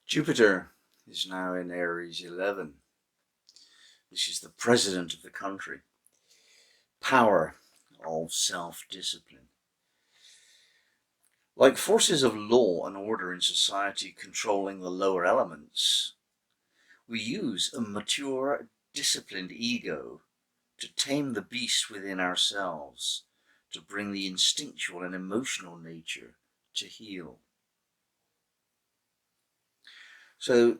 Jupiter is now in Aries 11. This is the president of the country. Power of self-discipline. Like forces of law and order in society controlling the lower elements, we use a mature, disciplined ego to tame the beast within ourselves, to bring the instinctual and emotional nature to heal. So,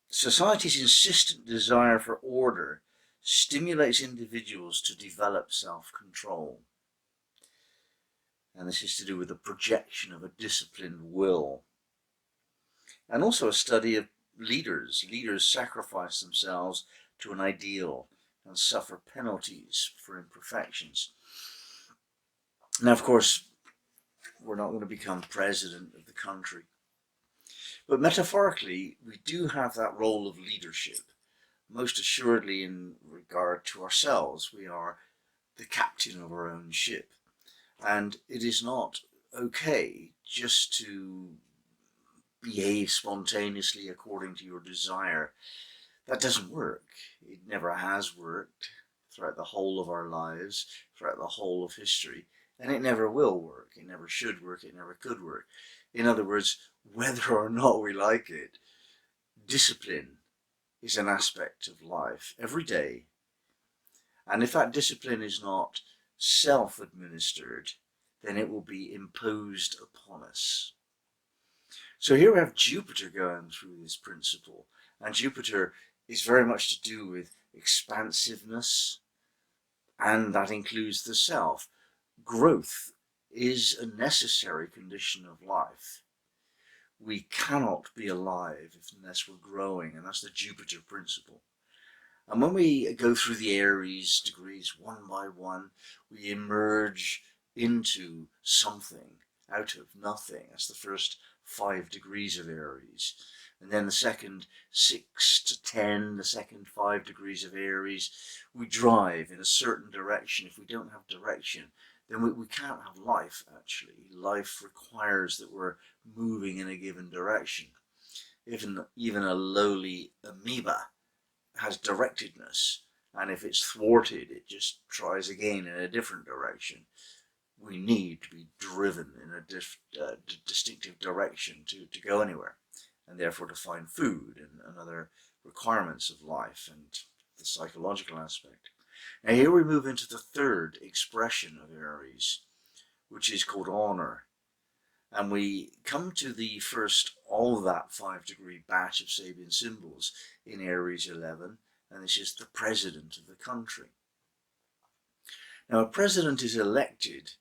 society's insistent desire for order stimulates individuals to develop self-control. And this is to do with the projection of a disciplined will. And also a study of leaders. Leaders sacrifice themselves to an ideal and suffer penalties for imperfections. Now, of course, we're not going to become president of the country. But metaphorically, we do have that role of leadership. Most assuredly in regard to ourselves, we are the captain of our own ship. And it is not okay just to behave spontaneously according to your desire. That doesn't work. It never has worked throughout the whole of our lives, throughout the whole of history, and it never will work. It never should work. It never could work. In other words, whether or not we like it, discipline is an aspect of life every day. And if that discipline is not self-administered, then it will be imposed upon us. So here we have Jupiter going through this principle, and Jupiter is very much to do with expansiveness, and that includes the self. Growth is a necessary condition of life. We cannot be alive unless we're growing, and that's the Jupiter principle. And when we go through the Aries degrees one by one, we emerge into something out of nothing. That's the first 5 degrees of Aries. And then the second 6 to 10, the second 5 degrees of Aries, we drive in a certain direction. If we don't have direction, then we can't have life, actually. Life requires that we're moving in a given direction. Even a lowly amoeba has directedness, and if it's thwarted, it just tries again in a different direction. We need to be driven in a distinctive direction to go anywhere, and therefore to find food and other requirements of life and the psychological aspect. Now here we move into the third expression of Aries, which is called honor. And we come to the first of that 5-degree batch of Sabian symbols in Aries 11, and this is the president of the country. Now a president is elected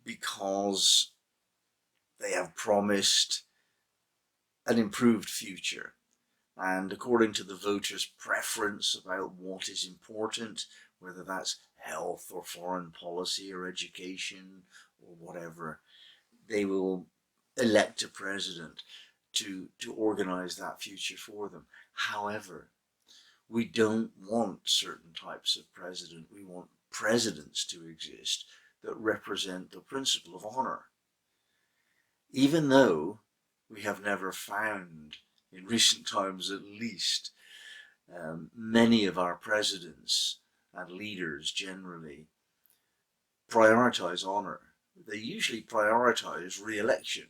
because they have promised an improved future. And according to the voters' preference about what is important, whether that's health or foreign policy or education or whatever, they will elect a president to organize that future for them. However, we don't want certain types of president. We want presidents to exist that represent the principle of honor. Even though we have never found, in recent times at least, many of our presidents and leaders generally prioritize honor. They usually prioritize re-election.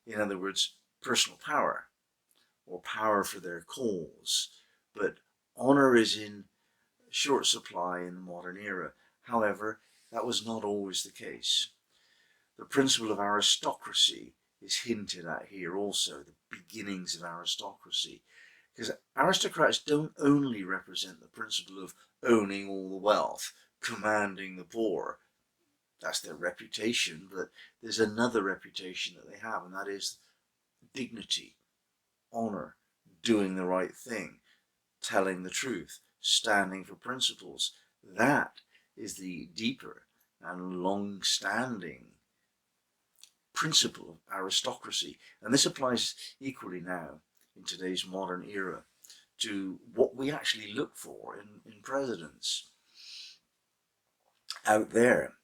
In other words, personal power or power for their cause. But honor is in short supply in the modern era. However, that was not always the case. The principle of aristocracy is hinted at here also, the beginnings of aristocracy. Because aristocrats don't only represent the principle of owning all the wealth, commanding the poor. That's their reputation, but there's another reputation that they have, and that is dignity, honor, doing the right thing, telling the truth, standing for principles. That is the deeper and long-standing principle of aristocracy. And this applies equally now in today's modern era to what we actually look for in presidents out there.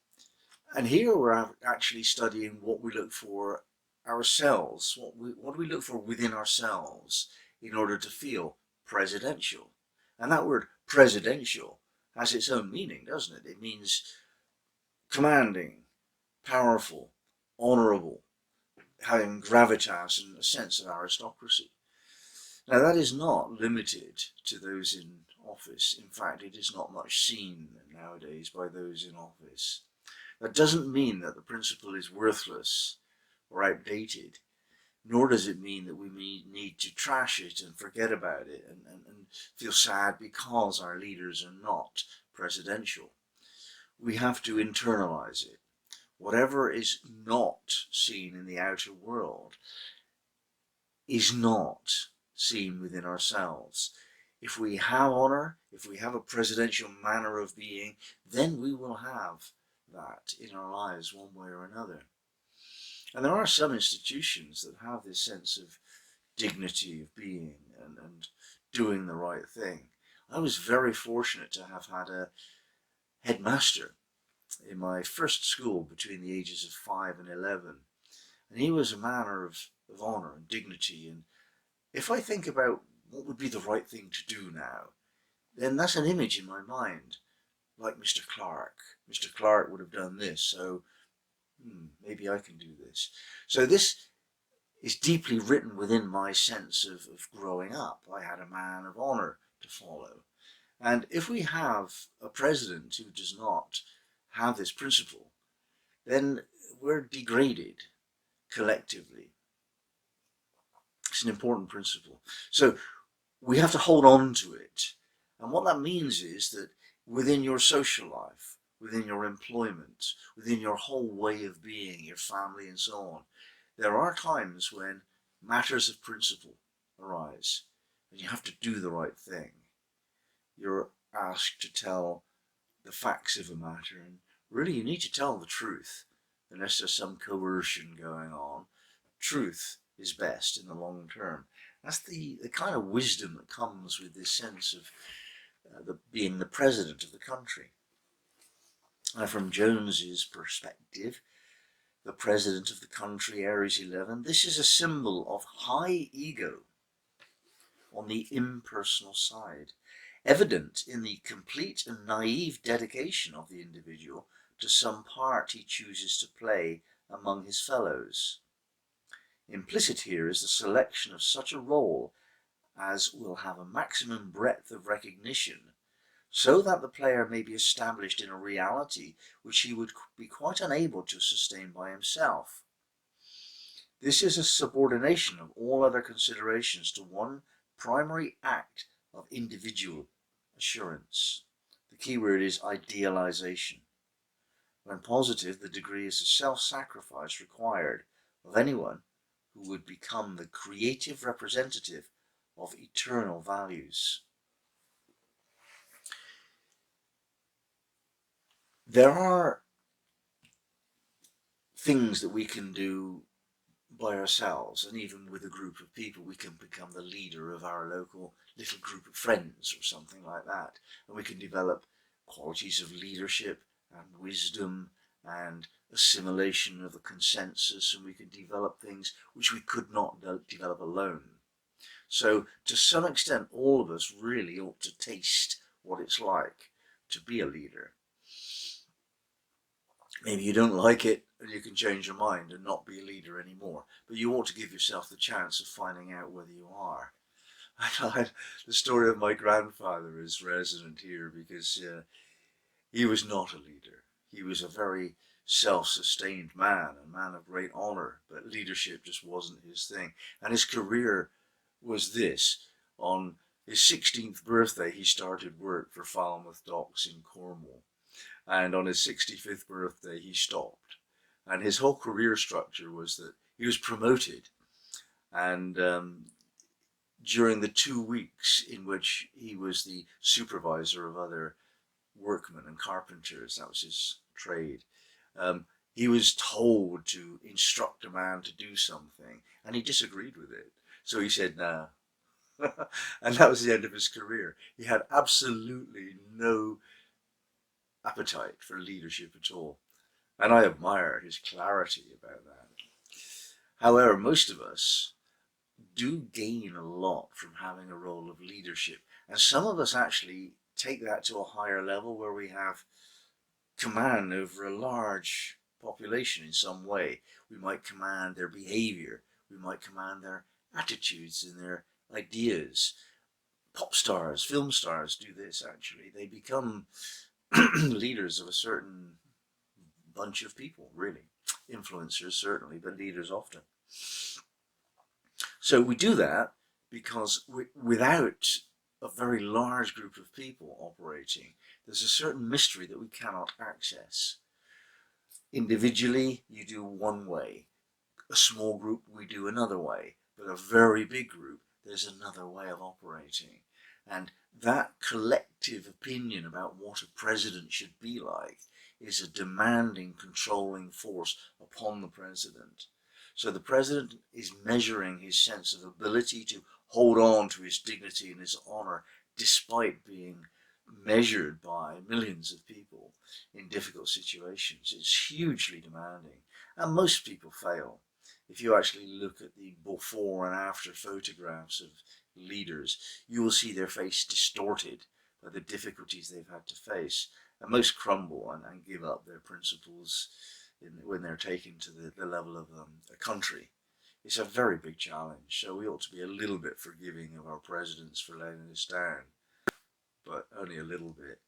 And here we're actually studying what we look for ourselves. What do we look for within ourselves in order to feel presidential. And that word presidential has its own meaning, doesn't it? It means commanding, powerful, honourable, having gravitas and a sense of aristocracy. Now that is not limited to those in office. In fact, it is not much seen nowadays by those in office. That doesn't mean that the principle is worthless or outdated, nor does it mean that we need to trash it and forget about it and feel sad because our leaders are not presidential. We have to internalize it. Whatever is not seen in the outer world is not seen within ourselves. If we have honor, if we have a presidential manner of being, then we will have that in our lives one way or another. And there are some institutions that have this sense of dignity of being and doing the right thing. I was very fortunate to have had a headmaster in my first school between the ages of 5 and 11. And he was a man of honour and dignity. And if I think about what would be the right thing to do now, then that's an image in my mind, like Mr. Clark. Mr. Clark would have done this, so maybe I can do this. So this is deeply written within my sense of growing up. I had a man of honour to follow. And if we have a president who does not have this principle, then we're degraded collectively. It's an important principle. So we have to hold on to it. And what that means is that within your social life, within your employment, within your whole way of being, your family and so on, there are times when matters of principle arise and you have to do the right thing. You're asked to tell the facts of a matter, and really you need to tell the truth unless there's some coercion going on. Truth is best in the long term. That's the kind of wisdom that comes with this sense of being the president of the country. Now, from Jones's perspective, the president of the country, Aries 11, this is a symbol of high ego on the impersonal side, evident in the complete and naive dedication of the individual to some part he chooses to play among his fellows. Implicit here is the selection of such a role as will have a maximum breadth of recognition, so that the player may be established in a reality which he would be quite unable to sustain by himself. This is a subordination of all other considerations to one primary act of individual assurance. The key word is idealization. When positive, the degree is the self-sacrifice required of anyone who would become the creative representative of eternal values. There are things that we can do by ourselves, and even with a group of people we can become the leader of our local little group of friends or something like that, and we can develop qualities of leadership and wisdom and assimilation of the consensus, and we can develop things which we could not develop alone. So to some extent all of us really ought to taste what it's like to be a leader. Maybe you don't like it and you can change your mind and not be a leader anymore, but you ought to give yourself the chance of finding out whether you are. The story of my grandfather is resonant here because he was not a leader. He was a very self-sustained man, a man of great honour, but leadership just wasn't his thing. And his career was this. On his 16th birthday, he started work for Falmouth Docks in Cornwall. And on his 65th birthday, he stopped. And his whole career structure was that he was promoted. And during the 2 weeks in which he was the supervisor of other workmen and carpenters, that was his trade, he was told to instruct a man to do something, and he disagreed with it. So he said, "Nah." And that was the end of his career. He had absolutely no appetite for leadership at all. And I admire his clarity about that. However, most of us do gain a lot from having a role of leadership. And some of us actually take that to a higher level where we have command over a large population in some way. We might command their behavior, we might command their attitudes and their ideas. Pop stars, film stars do this actually. They become leaders of a certain bunch of people, really. Influencers, certainly, but leaders often. So we do that because without a very large group of people operating, there's a certain mystery that we cannot access. Individually, you do one way. A small group, we do another way. But a very big group, there's another way of operating. And that collective opinion about what a president should be like is a demanding, controlling force upon the president. So the president is measuring his sense of ability to hold on to his dignity and his honor despite being measured by millions of people in difficult situations. It's hugely demanding, and most people fail. If you actually look at the before and after photographs of leaders, you will see their face distorted by the difficulties they've had to face, and most crumble and give up their principles when they're taken to the level of a country. It's a very big challenge, so we ought to be a little bit forgiving of our presidents for letting us down, but only a little bit.